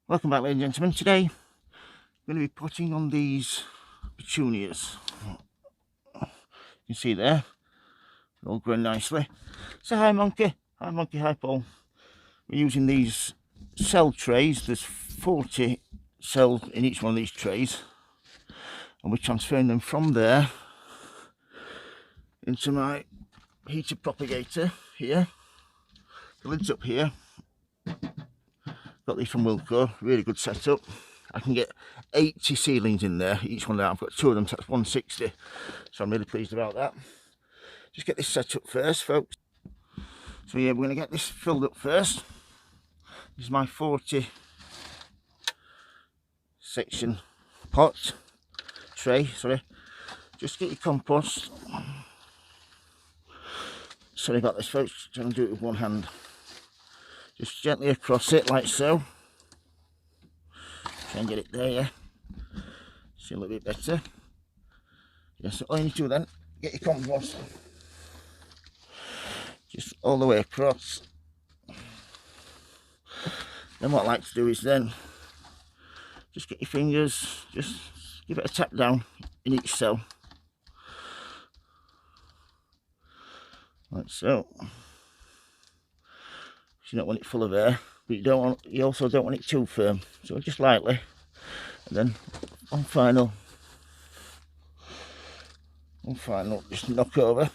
Welcome back, ladies and gentlemen. Today I'm going to be putting on these petunias. You can see there, they're all growing nicely. So hi Monkey, hi Paul. We're using these cell trays. There's 40 cells in each one of these trays, and we're transferring them from there into my heated propagator here. The lid's up here. Got these from Wilco, really good setup. I can get 80 seedlings in there, each one. I've got 2 of them, so that's 160. So I'm really pleased about that. Just get this set up first, folks. So yeah, we're going to get this filled up first. This is my 40 section pot tray, sorry. Just get your compost. Sorry about this, folks, trying to do it with one hand. Just gently across it like so. Try and get it there, yeah. See a little bit better. Yes, all you need to do then, get your compost just all the way across. Then what I like to do is then just get your fingers, just give it a tap down in each cell, like so. You don't want it full of air, but you also don't want it too firm. So just lightly, and then one final, just knock over.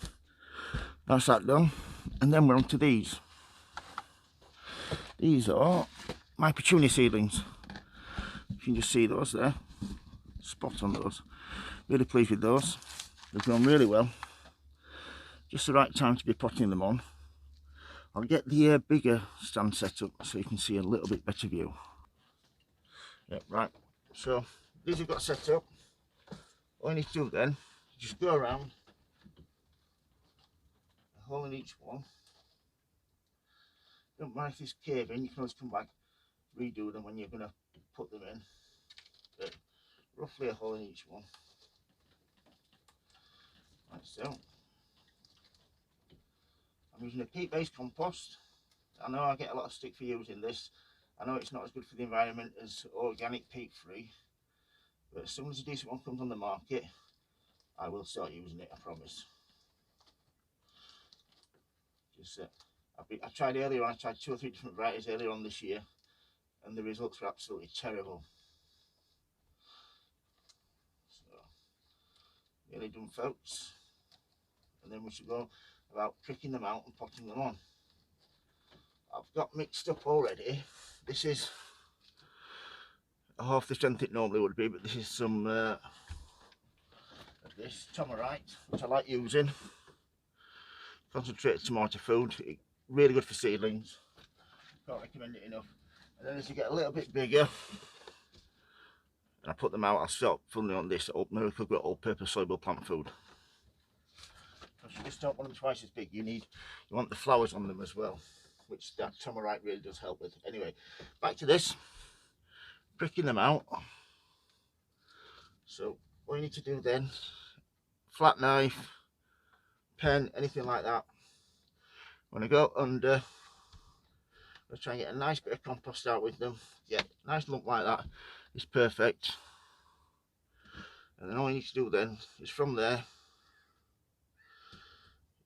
That's that done, and then we're on to these. These are my petunia seedlings. You can just see those there, spot on those. Really pleased with those. They've grown really well. Just the right time to be potting them on. I'll get the bigger stand set up so you can see a little bit better view. Yep, right. So these have got set up. All you need to do then, just go around, a hole in each one. Don't mind if this cave in, you can always come back, redo them when you're going to put them in. But roughly a hole in each one. Like so. I'm using a peat-based compost. I know I get a lot of stick for using this. I know it's not as good for the environment as organic peat-free, but as soon as a decent one comes on the market, I will start using it, I promise. Just I tried earlier on, I tried 2 or 3 different varieties earlier on this year, and the results were absolutely terrible. So, nearly done, folks. And then we should go about pricking them out and potting them on. I've got mixed up already. This is half the strength it normally would be, but this is some of this Tomarite, which I like using. Concentrated tomato food, really good for seedlings. Can't recommend it enough. And then as you get a little bit bigger, and I put them out, I'll start filling on this Miracle Grow all-purpose soluble plant food. Because you just don't want them twice as big. You want the flowers on them as well, which that Tomarite really does help with. Anyway, back to this, pricking them out. So what you need to do then, flat knife, pen, anything like that. When I go under, I'll try and get a nice bit of compost out with them. Yeah, nice lump like that is perfect. And then all you need to do then is from there,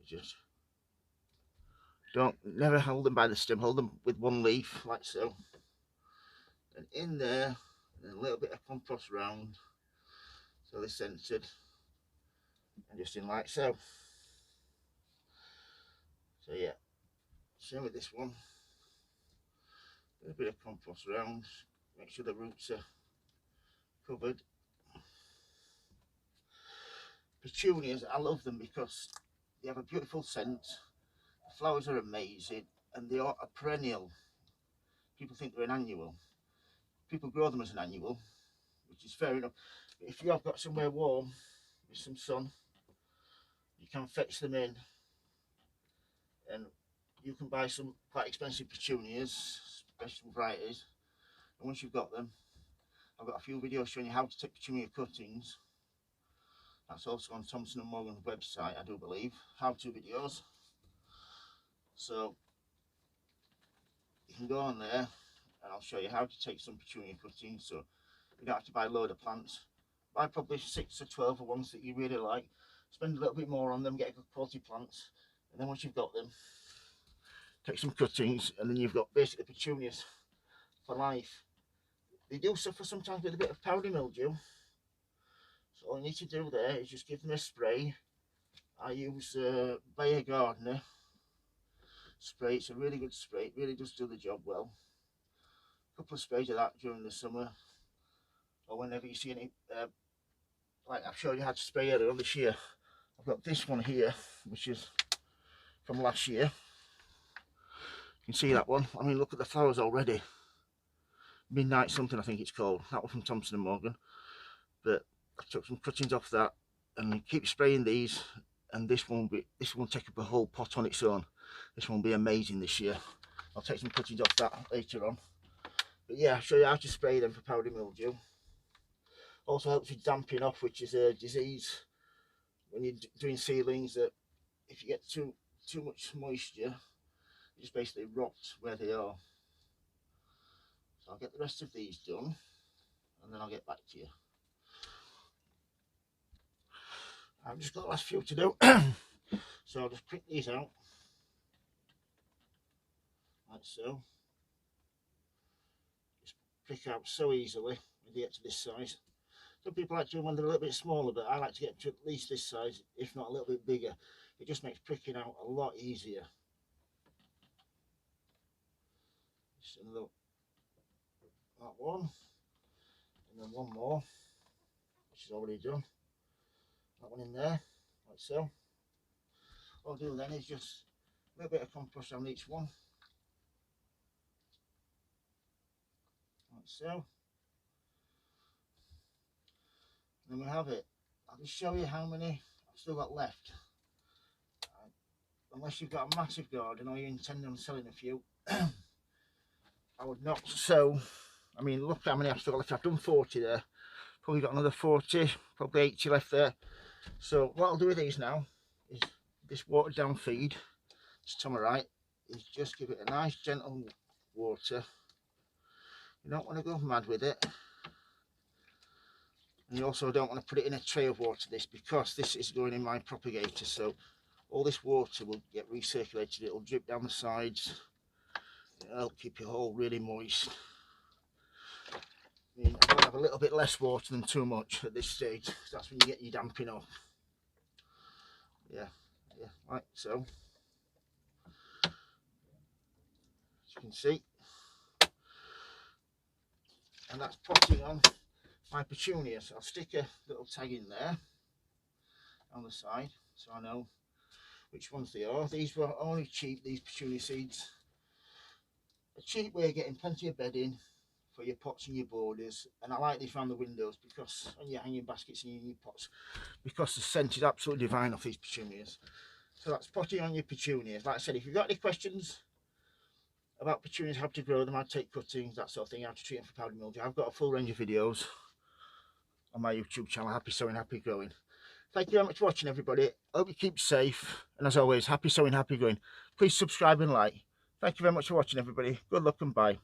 just never hold them by the stem, hold them with one leaf like so. And in there, and a little bit of compost round, so they're centered, and just in like so. So yeah, same with this one. A bit of compost round, make sure the roots are covered. Petunias, I love them because they have a beautiful scent, the flowers are amazing, and they are a perennial. People think they're an annual. People grow them as an annual, which is fair enough. But if you have got somewhere warm with some sun, you can fetch them in, and you can buy some quite expensive petunias, special varieties. And once you've got them, I've got a few videos showing you how to take petunia cuttings. That's also on Thompson and Morgan's website, I do believe. How-to videos. So you can go on there and I'll show you how to take some petunia cuttings, so you don't have to buy a load of plants. Buy probably 6 or 12 of ones that you really like, spend a little bit more on them, get good quality plants, and then once you've got them, take some cuttings, and then you've got basically petunias for life. They do suffer sometimes with a bit of powdery mildew, so all you need to do there is just give them a spray. I use Bayer Gardener spray. It's a really good spray, it really does do the job well. A couple of sprays of that during the summer, or whenever you see any, like I've showed you how to spray earlier on this year. I've got this one here, which is from last year. You can see that one. I mean, look at the flowers already. Midnight something, I think it's called. That one from Thompson & Morgan. But I took some cuttings off that, and keep spraying these. And this won't take up a whole pot on its own. This one will be amazing this year. I'll take some cuttings off that later on. But yeah, I'll show you how to spray them for powdery mildew. Also helps with damping off, which is a disease when you're doing seedlings, that if you get too much moisture, it just basically rots where they are. So I'll get the rest of these done, and then I'll get back to you. I've just got the last few to do. So I'll just prick these out like so. Just prick out so easily when you get to this size. Some people like to do them when they're a little bit smaller, but I like to get to at least this size, if not a little bit bigger. It just makes pricking out a lot easier. Just another, that one, and then one more, which is already done. That one in there, like so. What I'll do then is just a little bit of compost on each one, like so. And then we have it. I'll just show you how many I've still got left. Unless you've got a massive garden or you're intending on selling a few, I would not. So, I mean, look how many I've still got left. I've done 40 there. Probably got another 40, probably 80 left there. So what I'll do with these now is this watered down feed, this Tomerite, is just give it a nice gentle water. You don't want to go mad with it. And you also don't want to put it in a tray of water, this, because this is going in my propagator, so all this water will get recirculated, it'll drip down the sides, it'll keep your hole really moist. I mean, I'll have a little bit less water than too much at this stage, because that's when you get your damping off. Yeah, like so. As you can see. And that's potting on my petunias. I'll stick a little tag in there on the side so I know which ones they are. These were only cheap, these petunia seeds. A cheap way of getting plenty of bedding for your pots and your borders, and I like these around the windows because on your hanging baskets and your new pots, because the scent is absolutely divine off these petunias. So that's potting on your petunias. Like I said, if you've got any questions about petunias, how to grow them, how to take cuttings, that sort of thing, how to treat them for powdery mildew, I've got a full range of videos on my YouTube channel, Happy Sowing, Happy Growing. Thank you very much for watching, everybody. Hope you keep safe, and as always, happy sowing, happy growing. Please subscribe and like. Thank you very much for watching, everybody. Good luck and bye.